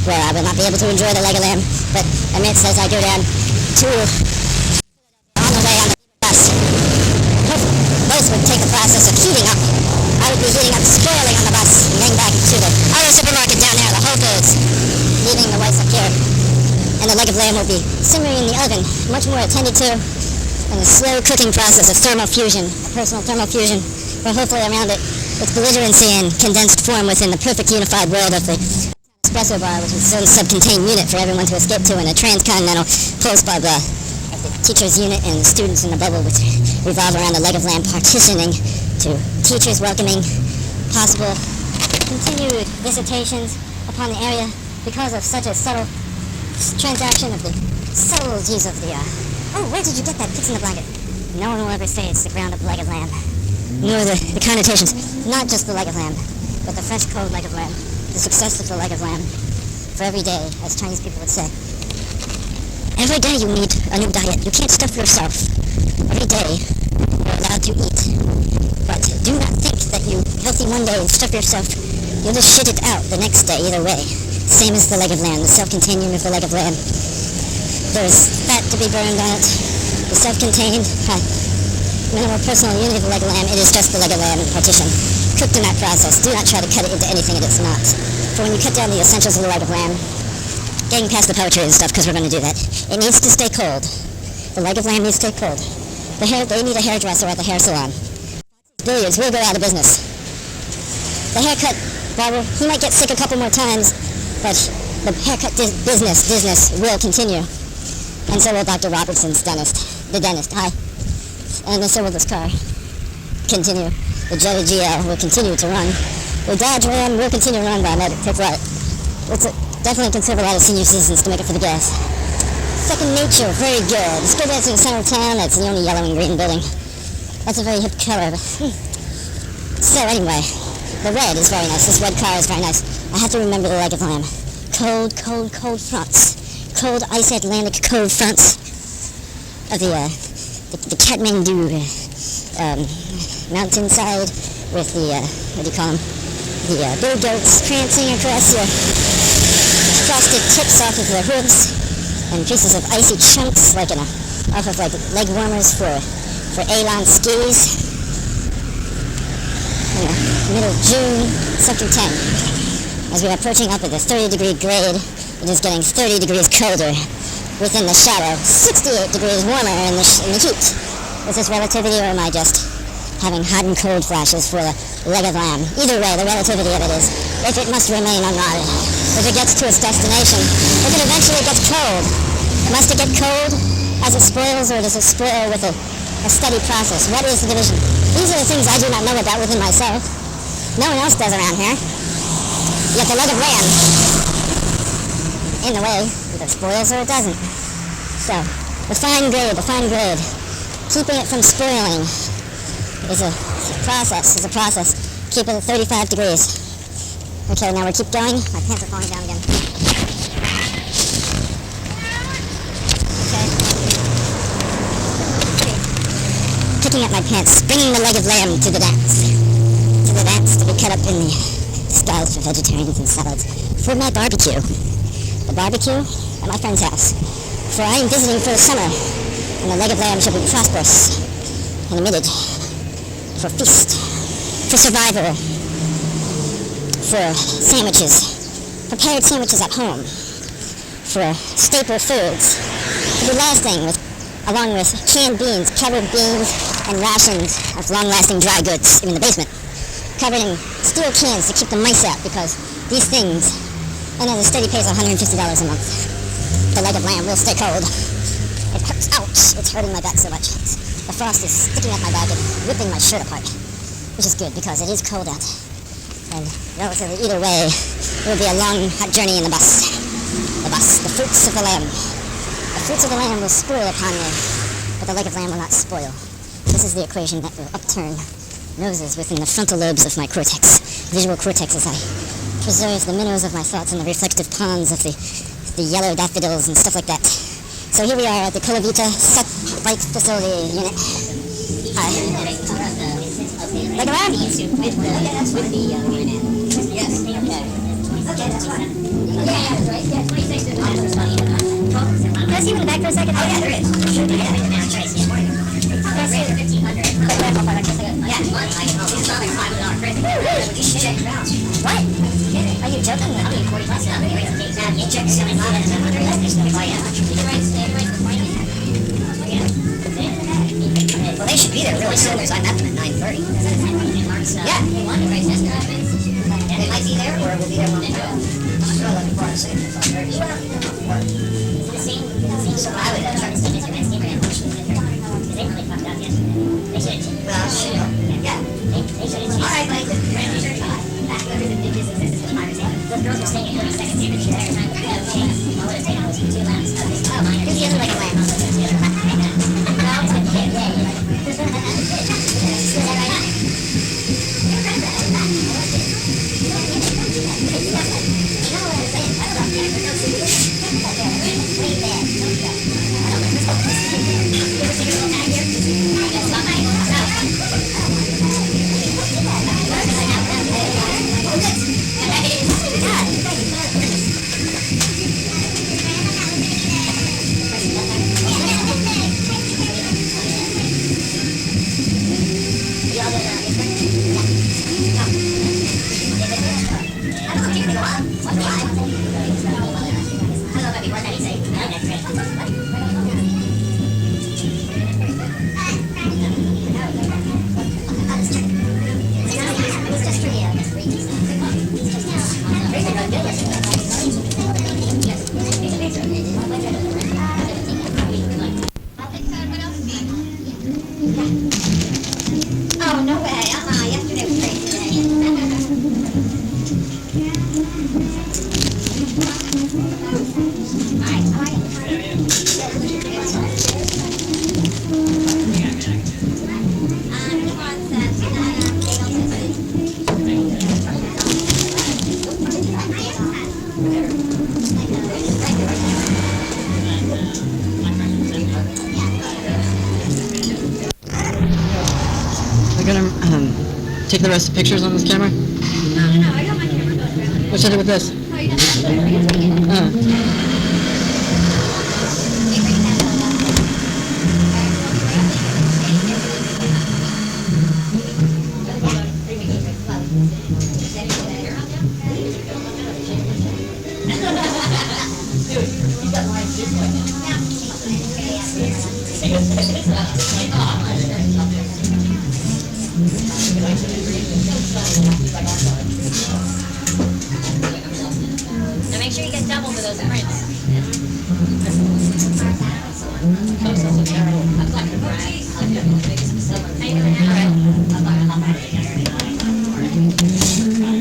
where I will not be able to enjoy the leg of lamb, but amidst as I go down to on the way on the bus. Both would take the process of heating up. I would be heating up, spoiling on the bus, and getting back to the other supermarket down there, the Whole Foods, leaving the whites up here. And the leg of lamb will be simmering in the oven, much more attended to, and the slow cooking process of thermal fusion, a personal thermal fusion, or hopefully around it with belligerency and condensed form within the perfect unified world of the espresso bar, which is its own self-contained unit for everyone to escape to in a transcontinental pulse blah blah of the teacher's unit and the students in the bubble, which revolve around the leg of lamb partitioning to teachers welcoming possible continued visitations upon the area because of such a subtle transaction of the subtleties of the, oh, where did you get that fix in the blanket? No one will ever say it's the ground up leg of lamb, nor the connotations, not just the leg of lamb, but the fresh cold leg of lamb, the success of the leg of lamb, for every day, as Chinese people would say. Every day you need a new diet. You can't stuff yourself. Every day you're allowed to eat. But do not think that you healthy one day and stuff yourself. You'll just shit it out the next day either way. Same as the leg of lamb, the self-contained unit of the leg of lamb. There's fat to be burned on it. The self-contained, minimal personal unit of the leg of lamb. It is just the leg of lamb partition. Cooked in that process. Do not try to cut it into anything that it's not. For when you cut down the essentials of the leg of lamb, getting past the poetry and stuff, because we're going to do that, it needs to stay cold. The leg of lamb needs to stay cold. They need a hairdresser at the hair salon. Billiards will go out of business. The haircut barber, he might get sick a couple more times, but the haircut business will continue. And so will Dr. Robertson's the dentist. Hi. And so will this car continue. The Jetta GL will continue to run. The Dodge Ram will continue to run by Medic. Takes a lot. It's definitely conserve a lot of senior citizens to make it for the gas. Second Nature, very good. It's good that's in the center of town. That's the only yellow and green building. That's a very hip color. So anyway, the red is very nice. This red car is very nice. I have to remember the leg of lamb. Cold, cold, cold fronts. Cold ice Atlantic cold fronts of the Kathmandu mountainside with the, what do you call them? The billy goats prancing across the frosted tips off of the hooves and pieces of icy chunks like off of like leg warmers for Elan skis. Middle of June, sector 10. As we are approaching up at the 30-degree grade, it is getting 30 degrees colder within the shadow, 68 degrees warmer in the heat. Is this relativity, or am I just having hot and cold flashes for the leg of lamb? Either way, the relativity of it is, if it must remain unrotted, if it gets to its destination, if it eventually gets cold, must it get cold as it spoils, or does it spoil with a steady process? What is the division? These are the things I do not know about within myself. No one else does around here. Yet the leg of lamb, in the way, either spoils or it doesn't. So, the fine grade, keeping it from spoiling is a process. Keep it at 35 degrees. Okay, now we keep going. My pants are falling down again. Okay. Picking up my pants, bringing the leg of lamb to the dance. To be cut up in the styles for vegetarians and salads. For my barbecue. The barbecue at my friend's house. For I am visiting for the summer, and the leg of lamb shall be prosperous and omitted. For feast, for survival, for sandwiches, prepared sandwiches at home, for staple foods, to be lasting along with canned beans, covered beans, and rations of long-lasting dry goods in the basement, covered in steel cans to keep the mice out, because these things, I know the steady pays $150 a month. The leg of lamb will stay cold. It hurts, ouch, it's hurting my back so much. The frost is sticking up my back and ripping my shirt apart, which is good because it is cold out. And relatively either way, it will be a long, hot journey in the bus. The fruits of the lamb. The fruits of the lamb will spoil upon me, but the leg of lamb will not spoil. This is the equation that will upturn noses within the frontal lobes of my cortex, visual cortex, as I preserve the minnows of my thoughts in the reflective ponds of the yellow daffodils and stuff like that. So here we are at the Colavita Set Bike Facility Unit. Hi. Like around? With the yes. Okay, that's right. Yeah, right. back for a second? Oh, yeah, there is. There should be. Yeah, I'm trying to see it more. That's 1,500. Yeah. It's not like $5 crazy. You should check your balance. What? Are you joking? I'll be 40 bucks now. You check 700 and 100. There's no buy out. Well, they should be there really soon because I met them at 9:30. Yeah. They might be there or we'll be there when they go. So let me borrow a second. So I would try to see Instagram. They really fucked up yesterday. They should have. Well, shit. Yeah. They should have. All right, buddy. Those girls were staying at 30 seconds here. The entire time. I would have taken those 2 laps. Oh, mine. Who's the other like a lamb? The other lap. Oh, no way. Yesterday was We're gonna take the rest of the pictures on this camera. No, I got my camera. What should I do with this? Oh, you didn't? Now make sure you get double for those prints. How you doing now?